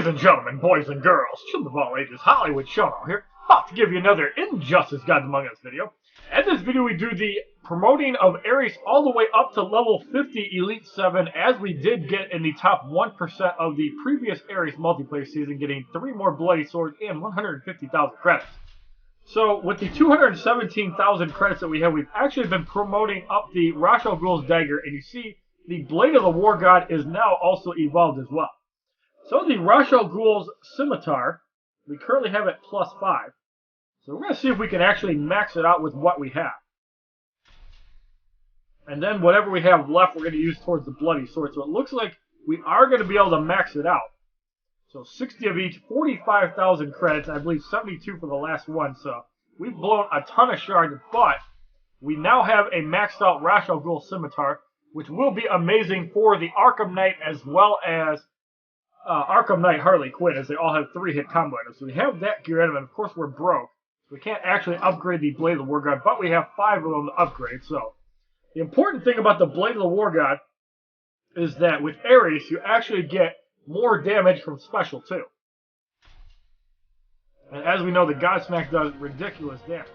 and gentlemen, boys and girls, children of all ages, HollywoodShono here, about to give you another Injustice Gods Among Us video. In this video we do the promoting of Ares all the way up to level 50 Elite 7, as we did get in the top 1% of the previous Ares multiplayer season, getting 3 more Bloody Swords and 150,000 credits. So with the 217,000 credits that we have, we've actually been promoting up the Ghul's Dagger, and you see the Blade of the War God is now also evolved as well. So the Ghul's Scimitar, we currently have it +5. So we're going to see if we can actually max it out with what we have. And then whatever we have left, we're going to use towards the Bloody Sword. So it looks like we are going to be able to max it out. So 60 of each, 45,000 credits, I believe 72 for the last one. So we've blown a ton of shards, but we now have a maxed out Ghul Scimitar, which will be amazing for the Arkham Knight as well as Arkham Knight Harley Quinn, as they all have 3-hit combo items. So we have that gear item, and of course we're broke. So we can't actually upgrade the Blade of the War God, but we have 5 of them to upgrade. So the important thing about the Blade of the War God is that with Ares, you actually get more damage from special too. And as we know, the Godsmack does ridiculous damage.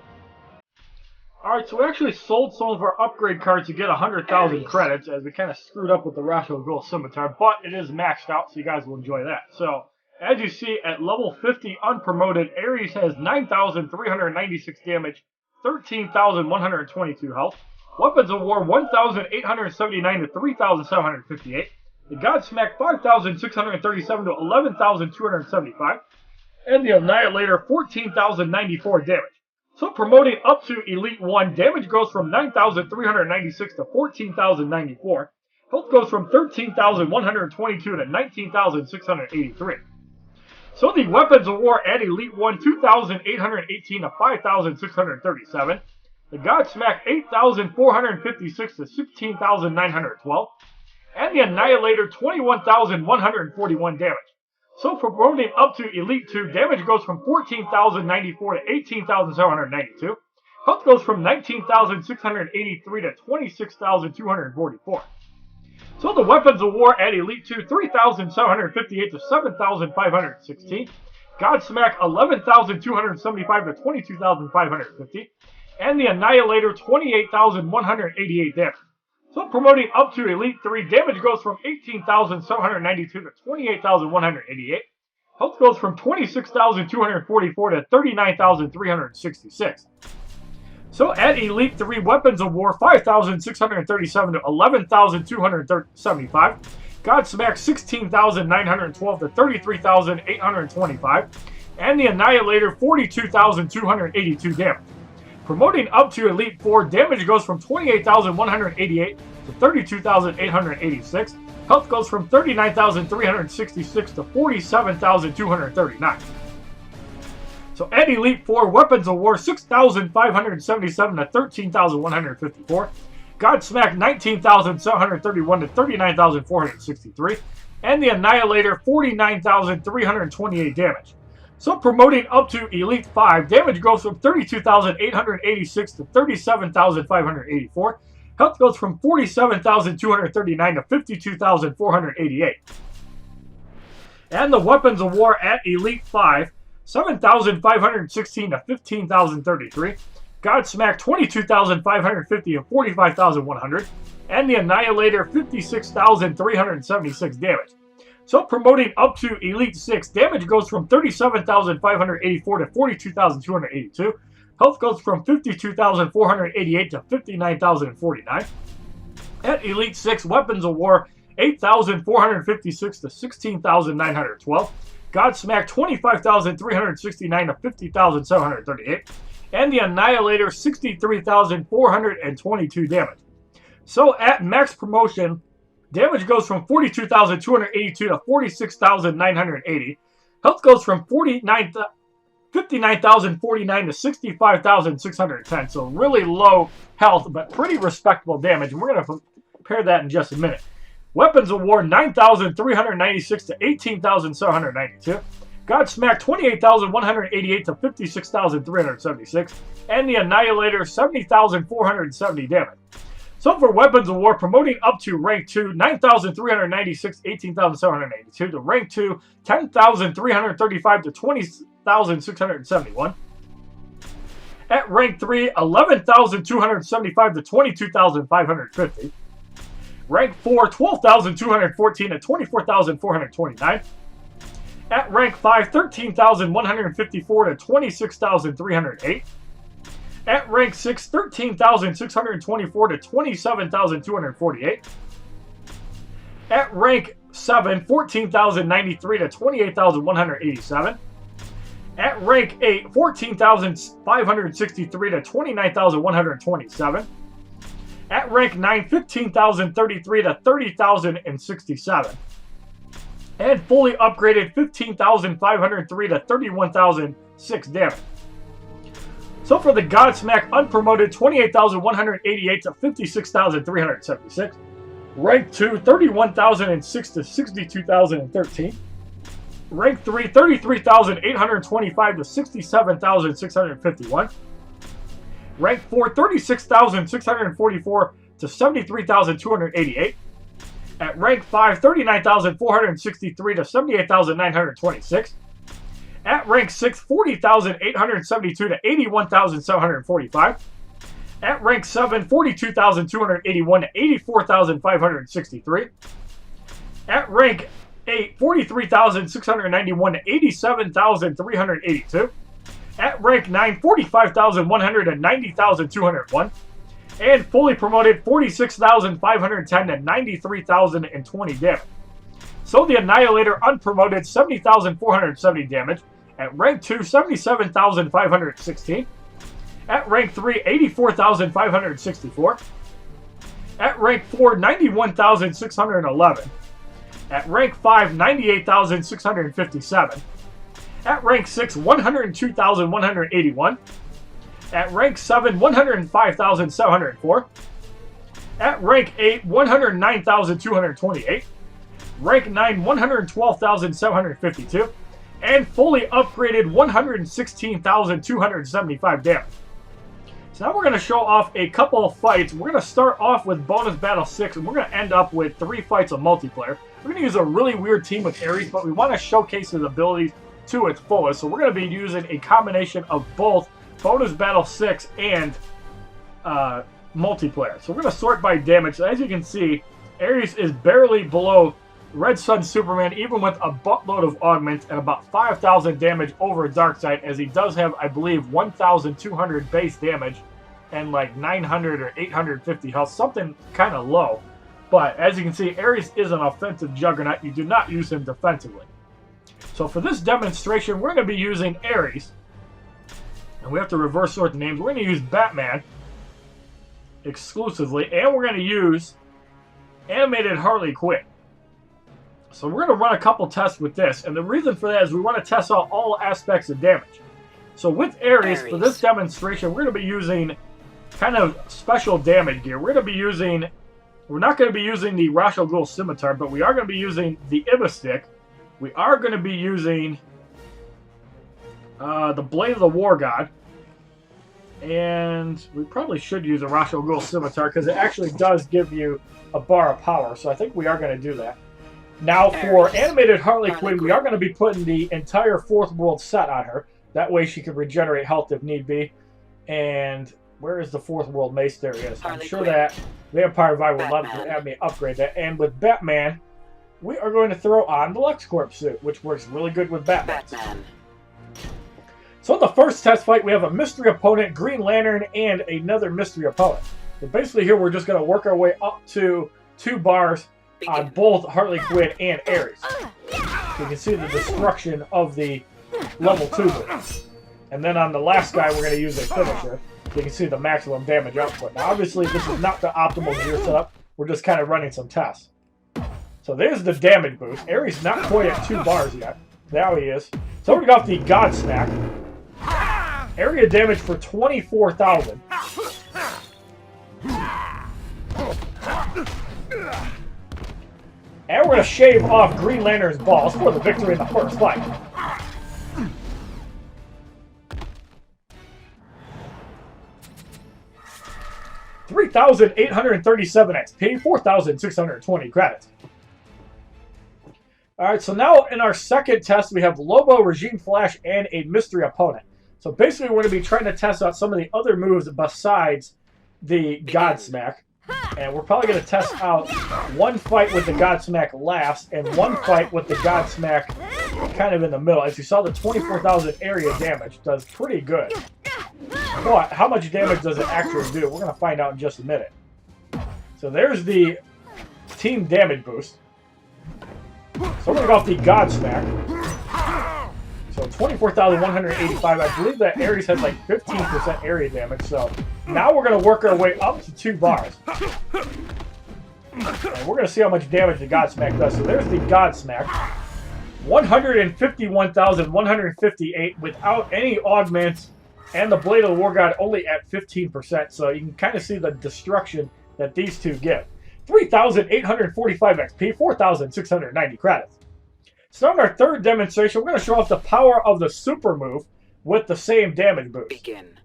Alright, so we actually sold some of our upgrade cards to get 100,000 credits, as we kind of screwed up with the Ghul Scimitar, but it is maxed out, so you guys will enjoy that. So, as you see, at level 50 unpromoted, Ares has 9,396 damage, 13,122 health. Weapons of War 1,879 to 3,758. The Godsmack 5,637 to 11,275. And the Annihilator 14,094 damage. So promoting up to Elite 1, damage goes from 9,396 to 14,094. Health goes from 13,122 to 19,683. So the Weapons of War at Elite 1, 2,818 to 5,637. The Godsmack 8,456 to 16,912. And the Annihilator 21,141 damage. So promoting up to Elite 2, damage goes from 14,094 to 18,792. Health goes from 19,683 to 26,244. So the Weapons of War at Elite 2, 3,758 to 7,516. Godsmack 11,275 to 22,550. And the Annihilator 28,188 damage. So promoting up to Elite 3, damage goes from 18,792 to 28,188. Health goes from 26,244 to 39,366. So at Elite 3, Weapons of War 5,637 to 11,275. Godsmack 16,912 to 33,825. And the Annihilator 42,282 damage. Promoting up to Elite 4, damage goes from 28,188 to 32,886. Health goes from 39,366 to 47,239. So at Elite 4, Weapons of War 6,577 to 13,154. Godsmack 19,731 to 39,463. And the Annihilator 49,328 damage. So promoting up to Elite 5, damage goes from 32,886 to 37,584. Health goes from 47,239 to 52,488. And the Weapons of War at Elite 5, 7,516 to 15,033. Godsmack 22,550 and 45,100. And the Annihilator 56,376 damage. So promoting up to Elite 6, damage goes from 37,584 to 42,282. Health goes from 52,488 to 59,049. At Elite 6, Weapons of War 8,456 to 16,912. Godsmack 25,369 to 50,738. And the Annihilator 63,422 damage. So at max promotion, damage goes from 42,282 to 46,980. Health goes from 59,049 to 65,610. So really low health, but pretty respectable damage. And we're going to compare that in just a minute. Weapons of War 9,396 to 18,792. Godsmack 28,188 to 56,376. And the Annihilator 70,470 damage. So for Weapons of War, promoting up to rank 2, 9,396, 18,782. To rank 2, 10,335 to 20,671. At rank 3, 11,275 to 22,550. Rank 4, 12,214 to 24,429. At rank 5, 13,154 to 26,308. At rank 6, 13,624 to 27,248. At rank 7, 14,093 to 28,187. At rank 8, 14,563 to 29,127. At rank 9, 15,033 to 30,067. And fully upgraded 15,503 to 31,006 damage. So for the Godsmack unpromoted, 28,188 to 56,376. Rank 2, 31,006 to 62,013. Rank 3, 33,825 to 67,651. Rank 4, 36,644 to 73,288. At rank 5, 39,463 to 78,926. At rank 6, 40,872 to 81,745. At rank 7, 42,281 to 84,563. At rank 8, 43,691 to 87,382. At rank 9, 45,100 to 90,201. And fully promoted 46,510 to 93,020 damage. So the Annihilator unpromoted 70,470 damage. At rank 2, 77,516. At rank 3, 84,564. At rank 4, 91,611. At rank 5, 98,657. At rank 6, 102,181. At rank 7, 105,704. At rank 8, 109,228. Rank 9, 112,752. And fully upgraded 116,275 damage. So now we're going to show off a couple of fights. We're going to start off with Bonus Battle 6, and we're going to end up with 3 fights of multiplayer. We're going to use a really weird team with Ares, but we want to showcase his abilities to its fullest. So we're going to be using a combination of both Bonus Battle 6 and multiplayer. So we're going to sort by damage. So as you can see, Ares is barely below Red Sun Superman, even with a buttload of augments and about 5,000 damage over Darkseid, as he does have, I believe, 1,200 base damage and like 900 or 850 health, something kind of low. But as you can see, Ares is an offensive juggernaut. You do not use him defensively. So for this demonstration, we're going to be using Ares. And we have to reverse sort the names. We're going to use Batman exclusively. And we're going to use Animated Harley Quinn. So we're going to run a couple tests with this. And the reason for that is we want to test out all aspects of damage. So with Ares, for this demonstration, we're going to be using kind of special damage gear. We're going to be using... We're not going to be using the Ghul Scimitar, but we are going to be using the Ibba Stick. We are going to be using the Blade of the War God. And we probably should use a Ghul Scimitar because it actually does give you a bar of power. So I think we are going to do that. Now for Animated Harley Quinn, we are going to be putting the entire Fourth World set on her. That way she can regenerate health if need be. And where is the Fourth World Mace? There it is. I'm sure that Vampire Vi will let me upgrade that. And with Batman, we are going to throw on the LexCorp suit, which works really good with Batman. So in the first test fight, we have a mystery opponent, Green Lantern, and another mystery opponent. So basically here, we're just going to work our way up to 2 bars on both Harley Quinn and Ares. So you can see the destruction of the level 2 boost. And then on the last guy, we're going to use a finisher. So you can see the maximum damage output. Now obviously this is not the optimal gear setup. We're just kind of running some tests. So there's the damage boost. Ares not quite at 2 bars yet. Now he is. So we got the Godsmack. Area damage for 24,000. And we're going to shave off Green Lantern's balls for the victory in the first fight. 3,837 XP, 4,620 credits. Alright, so now in our second test, we have Lobo, Regime Flash, and a mystery opponent. So basically, we're going to be trying to test out some of the other moves besides the Godsmack. And we're probably going to test out one fight with the Godsmack last, and one fight with the Godsmack kind of in the middle. As you saw, the 24,000 area damage does pretty good. But how much damage does it actually do? We're going to find out in just a minute. So there's the team damage boost. So we're going to go off the Godsmack. So 24,185. I believe that Ares has like 15% area damage. So now we're going to work our way up to 2 bars. And we're going to see how much damage the Godsmack does. So there's the Godsmack. 151,158 without any augments. And the Blade of the War God only at 15%. So you can kind of see the destruction that these two give. 3,845 XP, 4,690 credits. So in our third demonstration, we're going to show off the power of the super move with the same damage boost. Begin.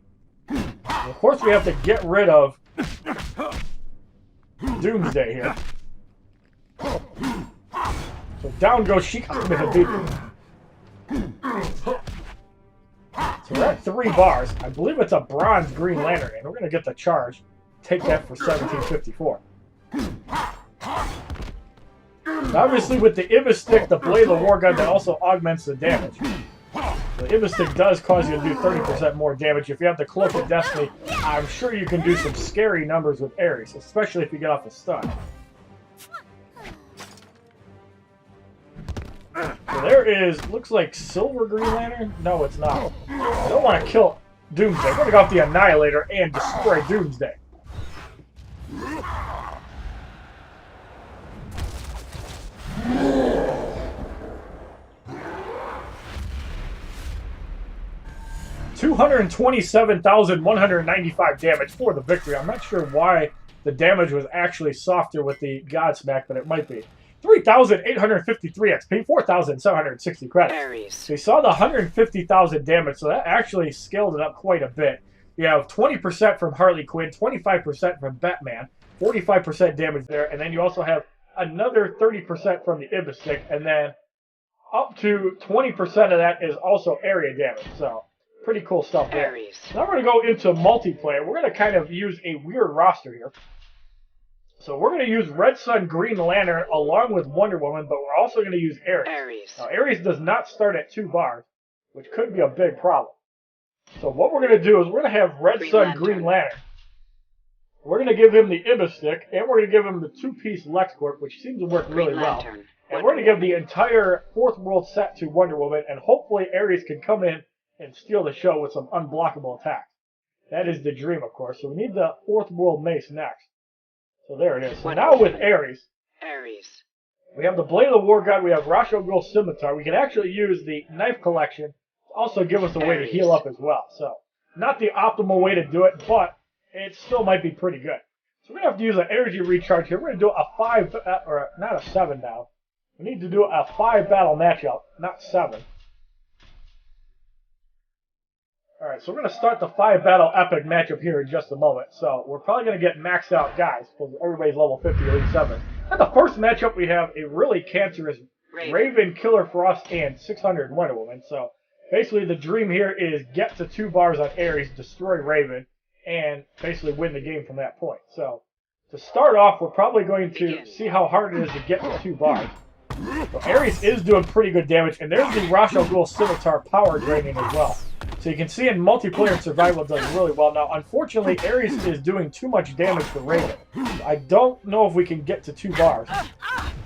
Of course, we have to get rid of Doomsday here. So down goes Scimitar. So we're at 3 bars. I believe it's a bronze Green Lantern, and we're going to get the charge. Take that for 1754. Now, obviously, with the Ibis Stick, the Blade of the War Gun, that also augments the damage. The Ibis Stick does cause you to do 30% more damage. If you have the Cloak of Destiny, I'm sure you can do some scary numbers with Ares, especially if you get off a stun. So there is, looks like Silver Green Lantern? No, it's not. I don't want to kill Doomsday. We're going to go off the Annihilator and destroy Doomsday. $227,195 damage for the victory. I'm not sure why the damage was actually softer with the Godsmack, but it might be. 3,853 XP, 4,760 credits. So you saw the 150,000 damage, so that actually scaled it up quite a bit. You have 20% from Harley Quinn, 25% from Batman, 45% damage there, and then you also have another 30% from the Ibis Stick, and then up to 20% of that is also area damage. So pretty cool stuff there. Now we're going to go into multiplayer. We're going to kind of use a weird roster here. So we're going to use Red Sun, Green Lantern, along with Wonder Woman, but we're also going to use Ares. Now, Ares does not start at 2 bars, which could be a big problem. So what we're going to do is we're going to have Red Sun, Green Lantern. We're going to give him the Ibis Stick, and we're going to give him the 2-piece LexCorp, which seems to work really well. And we're going to give the entire 4th World set to Wonder Woman, and hopefully Ares can come in and steal the show with some unblockable attacks. That is the dream, of course. So we need the 4th World Mace next. So there it is. So now with Ares, we have the Blade of the War God, we have Ghul Scimitar. We can actually use the Knife Collection to also give us a way to heal up as well. So not the optimal way to do it, but it still might be pretty good. So we're going to have to use an energy recharge here. We're going to do a 5, or not a 7 now. We need to do a 5 battle matchup, not 7. Alright, so we're going to start the 5 battle epic matchup here in just a moment. So we're probably going to get maxed out guys, because everybody's level 50 or 87. And the first matchup we have a really cancerous Raven, Killer Frost, and 600 Wonder Woman. So basically the dream here is get to 2 bars on Ares, destroy Raven, and basically win the game from that point. So to start off, we're probably going to see how hard it is to get to 2 bars. So Ares is doing pretty good damage, and there's the Ghul Scimitar power draining as well. So you can see in multiplayer and survival it does really well. Now, unfortunately, Ares is doing too much damage for Raven. I don't know if we can get to 2 bars.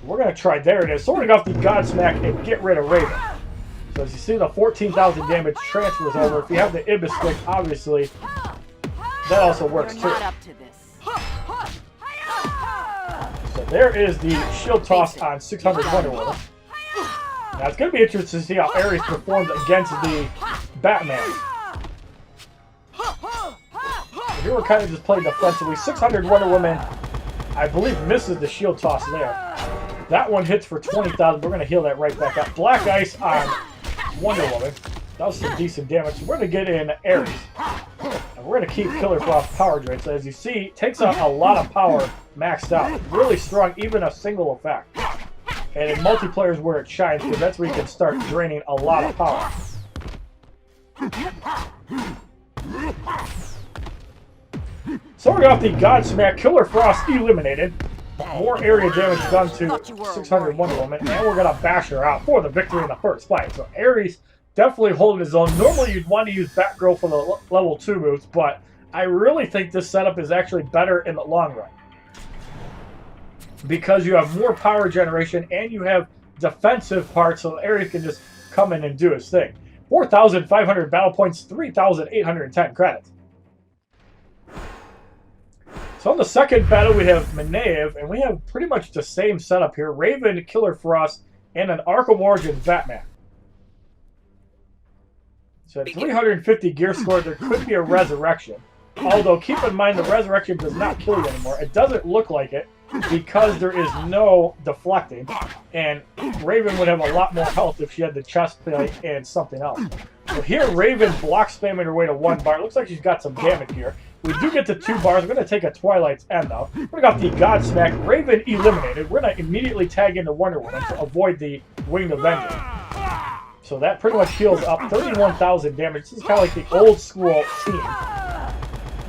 We're going to try. There it is. So we're going to go off the Godsmack and get rid of Raven. So as you see, the 14,000 damage transfers over. If you have the Ibis Stick, obviously, that also works too. So there is the shield toss on 600 Wonder Woman. Now it's going to be interesting to see how Ares performs against the Batman. So here we're kind of just playing defensively. 600 Wonder Woman, I believe, misses the shield toss there. That one hits for 20,000. We're going to heal that right back up. Black Ice on Wonder Woman. That was some decent damage. So we're going to get in Ares. And we're going to keep Killer Frost power drain. So as you see, it takes out a lot of power maxed out. Really strong, even a single effect. And in multiplayer is where it shines, because that's where you can start draining a lot of power. So we're off the Godsmack. Killer Frost eliminated. More area damage done to 600 Wonder Woman. And we're going to bash her out for the victory in the first fight. So Ares definitely holding his own. Normally you'd want to use Batgirl for the level 2 moves, but I really think this setup is actually better in the long run. Because you have more power generation and you have defensive parts, so Ares can just come in and do his thing. 4,500 battle points, 3,810 credits. So on the second battle, we have Meneev, and we have pretty much the same setup here. Raven, Killer Frost, and an Arkham Origins Batman. So at 350 gear score, there could be a resurrection. Although, keep in mind, the resurrection does not kill you anymore. It doesn't look like it because there is no deflecting. And Raven would have a lot more health if she had the chest plate and something else. So here, Raven block spamming her way to 1 bar. It looks like she's got some damage here. We do get to 2 bars. We're going to take a Twilight's End, though. We got the Godsmack. Raven eliminated. We're going to immediately tag into Wonder Woman to avoid the Winged Avenger. So that pretty much heals up 31,000 damage. This is kind of like the old school team.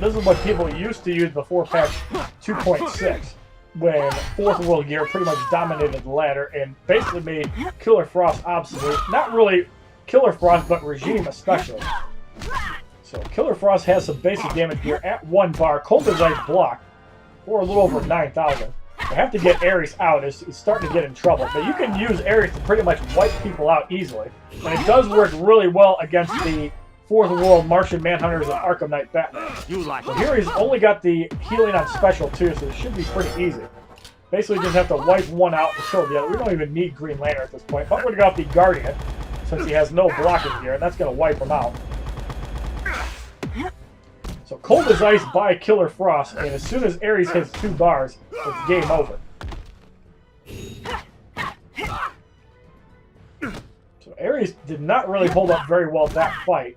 This is what people used to use before patch 2.6, when 4th World Gear pretty much dominated the ladder and basically made Killer Frost obsolete. Not really Killer Frost, but Regime especially. So Killer Frost has some basic damage here at 1 bar. Cold as Ice block for a little over 9,000. I have to get Ares out. It's starting to get in trouble. But you can use Ares to pretty much wipe people out easily. And it does work really well against the 4th World Martian Manhunters and Arkham Knight Batman. So here he's only got the healing on special too, so it should be pretty easy. Basically just have to wipe one out and kill the other. We don't even need Green Lantern at this point. But we're going to go out the Guardian, since he has no blocking here, and that's going to wipe him out. So Cold as Ice by Killer Frost, and as soon as Ares hits 2 bars, it's game over. So Ares did not really hold up very well that fight,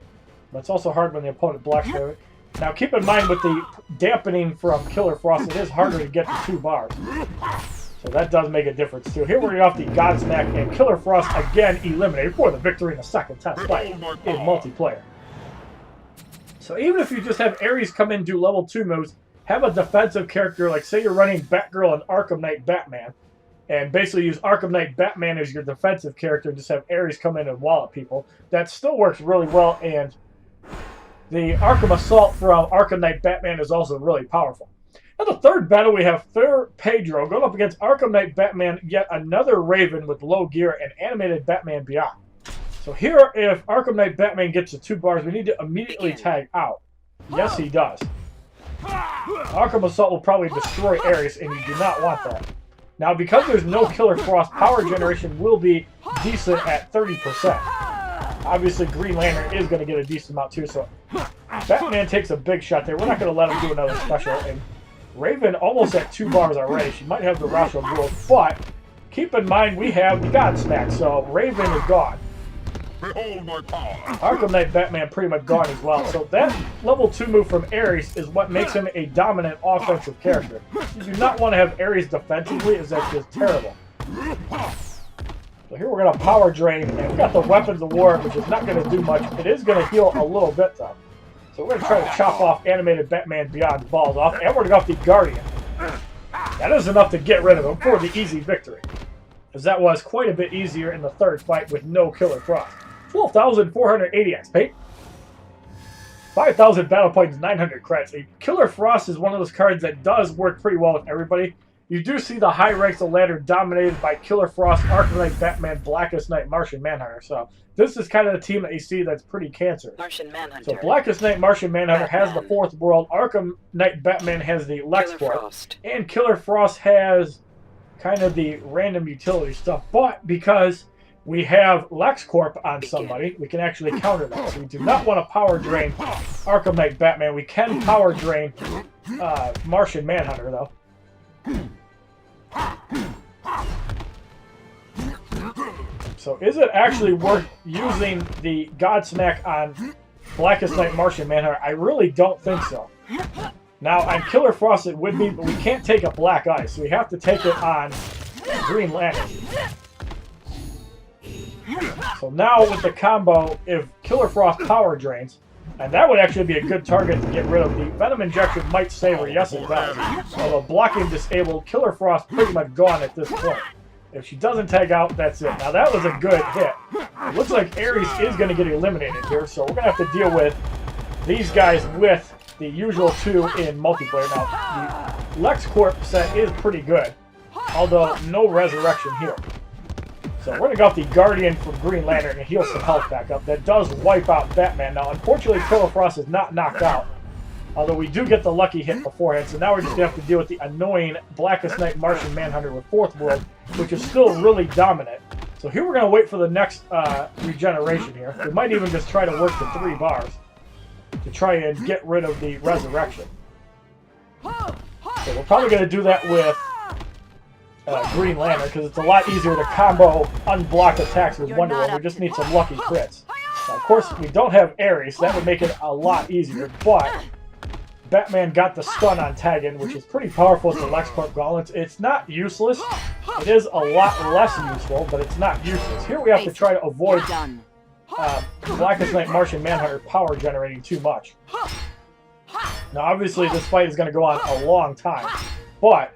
but it's also hard when the opponent blocks for it. Now keep in mind with the dampening from Killer Frost, it is harder to get to 2 bars. So that does make a difference too. Here we're off the Godsmack, and Killer Frost again eliminated for the victory in the second test fight in multiplayer. So even if you just have Ares come in and do level 2 moves, have a defensive character, like say you're running Batgirl and Arkham Knight Batman, and basically use Arkham Knight Batman as your defensive character and just have Ares come in and wallop people, that still works really well, and the Arkham Assault from Arkham Knight Batman is also really powerful. Now the third battle, we have Pedro going up against Arkham Knight Batman, yet another Raven with low gear, and animated Batman Beyond. So here, if Arkham Knight Batman gets to 2 bars, we need to immediately tag out. Yes, he does. Arkham Assault will probably destroy Ares, and you do not want that. Now, because there's no Killer Frost, power generation will be decent at 30%. Obviously, Green Lantern is going to get a decent amount too, so Batman takes a big shot there. We're not going to let him do another special. And Raven almost at 2 bars already. She might have the Rasho Ghul, but keep in mind we have the Godsmack, so Raven is gone. Behold my power. Arkham Knight Batman pretty much gone as well. So that level 2 move from Ares is what makes him a dominant offensive character. You do not want to have Ares defensively, as that's just terrible. So here we're going to power drain, and we got the Weapons of War, which is not going to do much. It is going to heal a little bit though. So we're going to try to chop off animated Batman Beyond's balls off, and we're going to go off the Guardian. That is enough to get rid of him for the easy victory, as that was quite a bit easier in the third fight with no Killer Frost. 12,480 XP, 5,000 battle points, 900 credits. Killer Frost is one of those cards that does work pretty well with everybody. You do see the high ranks of the ladder dominated by Killer Frost, Arkham Knight Batman, Blackest Night, Martian Manhunter. So this is kind of the team that you see that's pretty cancerous. Martian Manhunter. So Blackest Night, Martian Manhunter has the 4th World, Arkham Knight Batman has the LexCorp, and Killer Frost has kind of the random utility stuff. But because we have LexCorp on somebody, we can actually counter that. So we do not want to power drain Arkham Knight Batman. We can power drain Martian Manhunter, though. So is it actually worth using the Godsmack on Blackest Night Martian Manhunter? I really don't think so. Now, on Killer Frost it would be, but we can't take a Black Ice, so we have to take it on Green Lantern. So now with the combo, if Killer Frost power drains, and that would actually be a good target to get rid of. The Venom Injection might save her, yes it does. Although blocking disabled, Killer Frost pretty much gone at this point. If she doesn't tag out, that's it. Now that was a good hit. It looks like Ares is going to get eliminated here, so we're going to have to deal with these guys with the usual two in multiplayer. Now, the LexCorp set is pretty good, although no resurrection here. So we're going to go up the Guardian from Green Lantern and heal some health back up. That does wipe out Batman. Now, unfortunately, Killer Frost is not knocked out, although we do get the lucky hit beforehand. So now we're just going to have to deal with the annoying Blackest Night Martian Manhunter with Fourth World, which is still really dominant. So here we're going to wait for the next regeneration here. We might even just try to work the 3 bars to try and get rid of the resurrection. So we're probably going to do that with Green Lantern, because it's a lot easier to combo unblocked attacks with Wonder Woman. We just need some lucky crits. Now, of course, we don't have Ares. That would make it a lot easier, but Batman got the stun on tagging, which is pretty powerful with the LexCorp Gauntlets. It's not useless. It is a lot less useful, but it's not useless. Here we have to try to avoid Blackest Night Martian Manhunter power generating too much. Now, obviously, this fight is going to go on a long time, but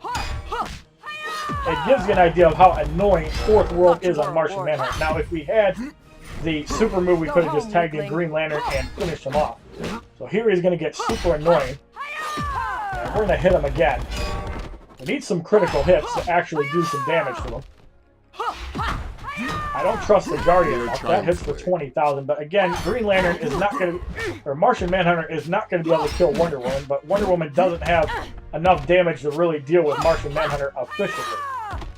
it gives you an idea of how annoying Fourth World is on Martian Manhunter. Now, if we had the super move, we could have just tagged in Green Lantern and finished him off. So here he's going to get super annoying, and we're going to hit him again. We need some critical hits to actually do some damage to him. I don't trust the Guardian enough. That hits for 20,000, but again, Green Lantern is not going to, or Martian Manhunter is not going to be able to kill Wonder Woman, but Wonder Woman doesn't have enough damage to really deal with Martian Manhunter efficiently.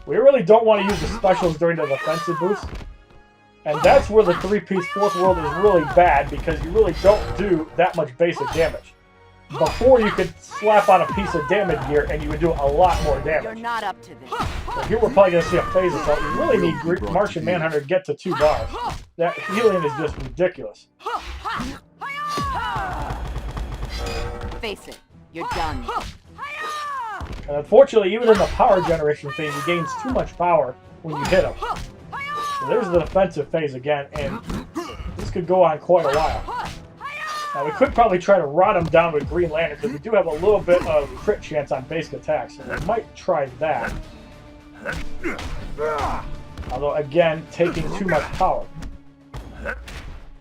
We really don't want to use the specials during the defensive boost, and that's where the 3-piece Fourth World is really bad, because you really don't do that much basic damage. Before, you could slap on a piece of damage gear and you would do a lot more damage. You're not up to this. So here we're probably going to see a phase assault. We really need Martian Manhunter to get to 2 bars. That healing is just ridiculous. Face it, you're done. And unfortunately, even in the power generation phase, he gains too much power when you hit him. So there's the defensive phase again, and this could go on quite a while. Now, we could probably try to rot him down with Green Lantern, because we do have a little bit of crit chance on basic attacks, so we might try that. Although, again, taking too much power.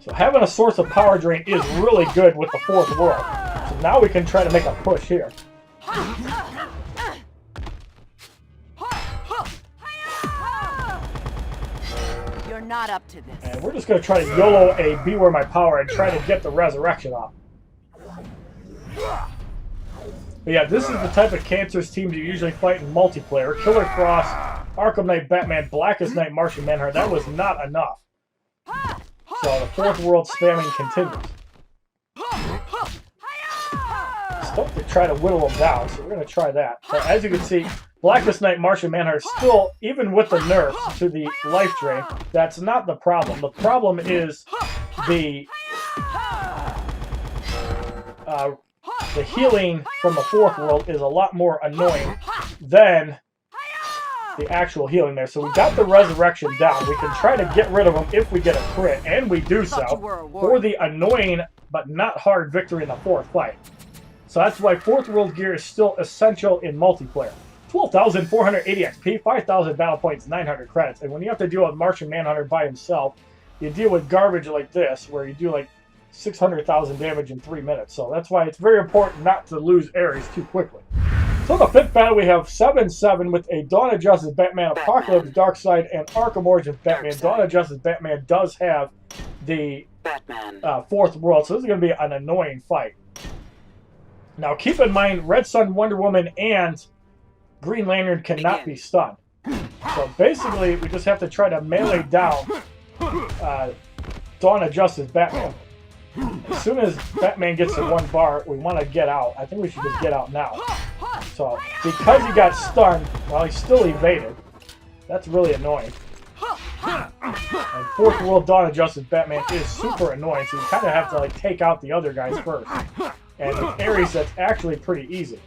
So having a source of power drain is really good with the Fourth World. So now we can try to make a push here. You're not up to this. And we're just going to try to YOLO a Beware My Power and try to get the resurrection off. But yeah, this is the type of cancerous teams you usually fight in multiplayer. Killer Frost, Arkham Knight, Batman, Blackest Night, Martian Manhunter. That was not enough. So the Fourth World spamming continues. Stoked to try to whittle them down, so we're going to try that. But as you can see, Blackest Night, Martian Manhunter still, even with the nerfs to the life drain, that's not the problem. The problem is the healing from the Fourth World is a lot more annoying than the actual healing there. So we got the resurrection down. We can try to get rid of him if we get a crit, and we do so for the annoying but not hard victory in the fourth fight. So that's why Fourth World gear is still essential in multiplayer. 12,480 XP, 5,000 battle points, 900 credits. And when you have to deal with Martian Manhunter by himself, you deal with garbage like this, where you do like 600,000 damage in 3 minutes. So that's why it's very important not to lose Ares too quickly. So in the fifth battle, we have 7-7 with a Dawn of Justice Batman, Apocalypse Darkseid, and Arkham Origins Batman. Dawn of Justice Batman does have the Fourth World, so this is going to be an annoying fight. Now keep in mind, Red Sun, Wonder Woman, and Green Lantern cannot be stunned. So basically, we just have to try to melee down Dawn of Justice Batman. As soon as Batman gets to 1 bar, we want to get out. I think we should just get out now. So, because he got stunned, while he still evaded, that's really annoying. And Fourth World Dawn of Justice Batman is super annoying, so you kind of have to like take out the other guys first. And with Ares, that's actually pretty easy.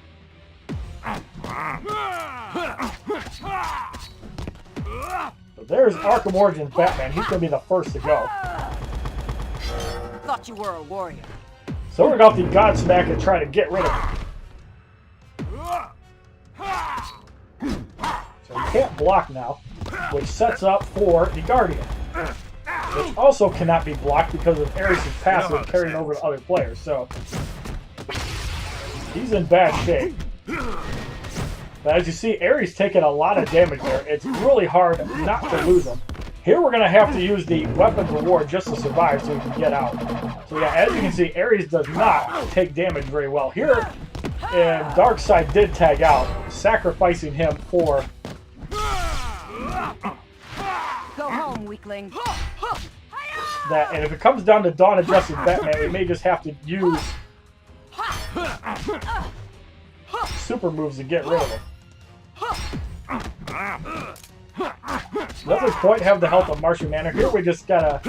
So there's Arkham Origins Batman. He's going to be the first to go. Thought you were a warrior. So we're going to go off the Godsmack and try to get rid of him. So he can't block now, which sets up for the Guardian, which also cannot be blocked because of Ares' passive carrying over to other players. So he's in bad shape. But as you see, Ares taking a lot of damage there. It's really hard not to lose him. Here we're going to have to use the weapons reward just to survive so we can get out. So yeah, as you can see, Ares does not take damage very well. Here, and Darkseid did tag out, sacrificing him for... Go home, weakling. that. And if it comes down to Dawn of Justice Batman, we may just have to use super moves to get rid of him. Doesn't quite have the health of Martian Manor. Here we just gotta...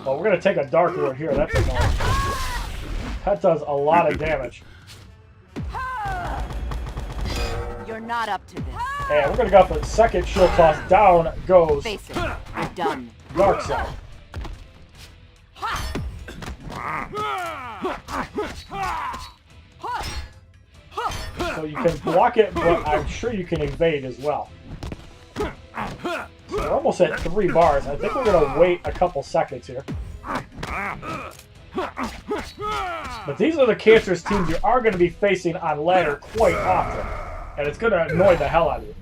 Well, we're gonna take a Dark Lord here. That's annoying. That does a lot of damage. You're not up to this. And we're gonna go for the second shield toss. Down goes Face it. You're done. Darkseid. So you can block it, but I'm sure you can evade as well. So we're almost at 3 bars. I think we're going to wait a couple seconds here. But these are the cancerous teams you are going to be facing on ladder quite often. And it's going to annoy the hell out of you.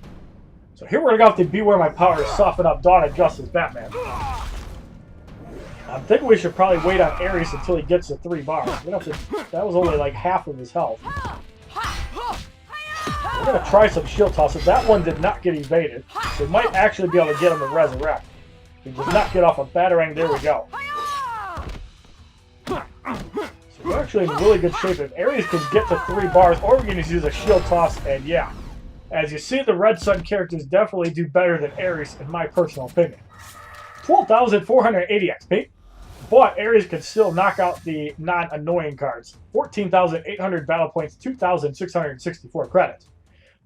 So here we're going to go have to Beware My Power to soften up Dawn of Justice Batman. I'm thinking we should probably wait on Ares until he gets to 3 bars. That was only like half of his health. We're going to try some shield tosses. That one did not get evaded. So we might actually be able to get him to resurrect. He does not get off a batarang. There we go. So we're actually in really good shape. If Ares can get to 3 bars, or we can just use a shield toss, and yeah. As you see, the Red Sun characters definitely do better than Ares, in my personal opinion. 12,480 XP. But Ares can still knock out the non-annoying cards. 14,800 battle points, 2,664 credits.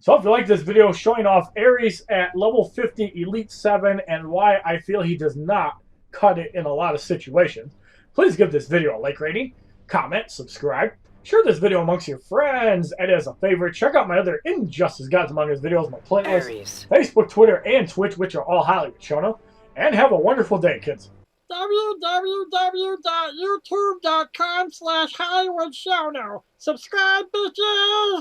So if you like this video showing off Ares at level 50 Elite 7 and why I feel he does not cut it in a lot of situations, please give this video a like rating, comment, subscribe, share this video amongst your friends, and as a favorite, check out my other Injustice Gods Among Us videos, my playlists, Facebook, Twitter, and Twitch, which are all HollywoodShono. And have a wonderful day, kids. www.youtube.com/HollywoodShono. Subscribe, bitches!